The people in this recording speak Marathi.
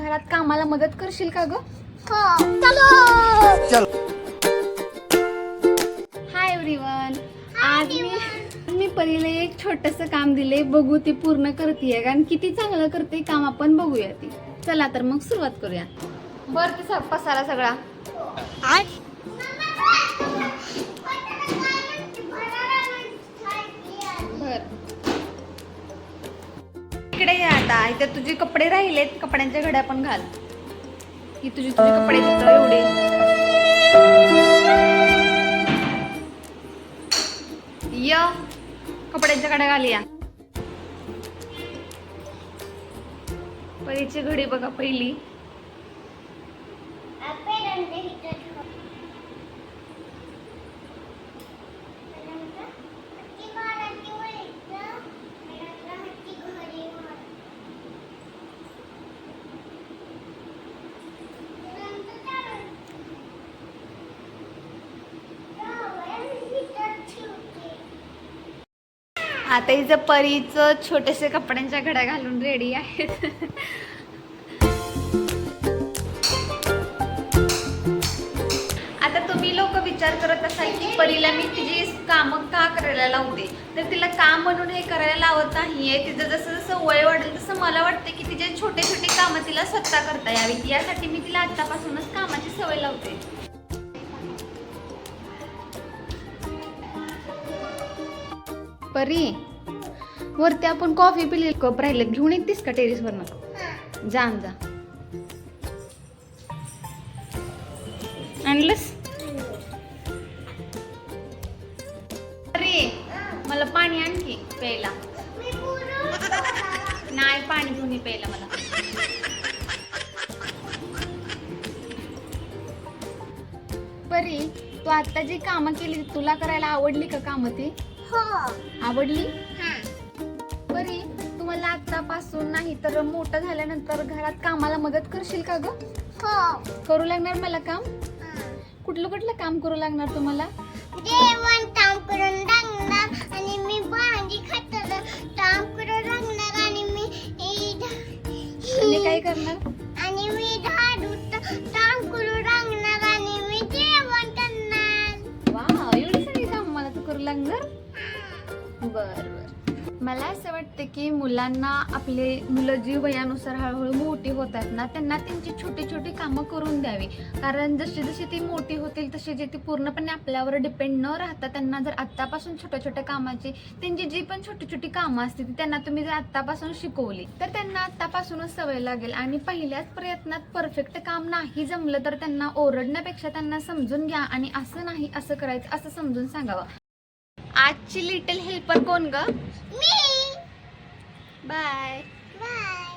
घरात कामाला मदत करशील का ग? हो. चलो. Hi everyone. आज मी परीला एक छोटस काम दिले, बघू ती पूर्ण करतेय कारण किती चांगलं करते काम आपण बघूया ती. चला तर मग सुरुवात करूया. बर ते पसारा सगळा बर इकडे ये. आता इथे तुझे कपडे राहिलेत, कपड्यांच्या घड्या पण घाल. की तुझे कपडे तिथं एवढे. य कपड्यांच्या घड्या घाल या. परीची घडी बघा पहिली. आता हिचं परीचं छोटेसे कपड्यांच्या घड्या घालून रेडी आहेत. आता तुम्ही लोक विचार करत असाल की परीला मी तिची कामं का करायला लावते, तर तिला काम म्हणून हे करायला लावत नाहीये. तिचं जसं जसं वय वाढेल तसं मला वाटते की तिचे छोटे छोटे कामं तिला स्वतः करता यावीत, यासाठी मी तिला आतापासूनच कामाची सवय लावते. परी वरती आपण कॉफी पिली, कप राहिले घेऊन येतेस का टेरेस वरनं? जा जा. आणलंस? अरे मला पाणी आणखी प्यायला. नाही पाणी घेऊन ये प्यायला मला. परी तू आता जी कामं केली तुला करायला आवडली का कामं ती? हो. आवडली? परी तुम्हाला आतापासून नाही तर मोठं झाल्यानंतर घरात कामाला मदत करशील का ग? हो. करू लागणार मला काम? कुठलं कुठलं काम करू लागणार तुम्हाला? जेवण काम करून लागणार आणि मी भांडी खाताना काम करून लागणार आणि आणि काय करणार? आणि मी झाडू काम करून लागणार आणि मी जेवण करणार. वा एवढी सगळी काम मला तू करू लागणार? बर बर. मला असं वाटतं की मुलांना मुलं जी वयानुसार हळूहळू मोठी होतात ना, त्यांना त्यांची छोटी छोटी कामं करून द्यावी. कारण जशी जशी ती मोठी होतील तशी जे ती पूर्णपणे आपल्यावर डिपेंड न राहता त्यांना जर आत्तापासून छोट्या छोट्या कामाची त्यांची जी पण छोटी छोटी कामं असते ती त्यांना तुम्ही जर आत्तापासून शिकवली तर त्यांना आत्तापासूनच सवय लागेल. आणि पहिल्याच प्रयत्नात परफेक्ट काम नाही जमलं तर त्यांना ओरडण्यापेक्षा त्यांना समजून घ्या आणि असं नाही असं करायचं असं समजून सांगावं. आजची लिटिल हेल्पर कोण ग? मी. बाय. बाय.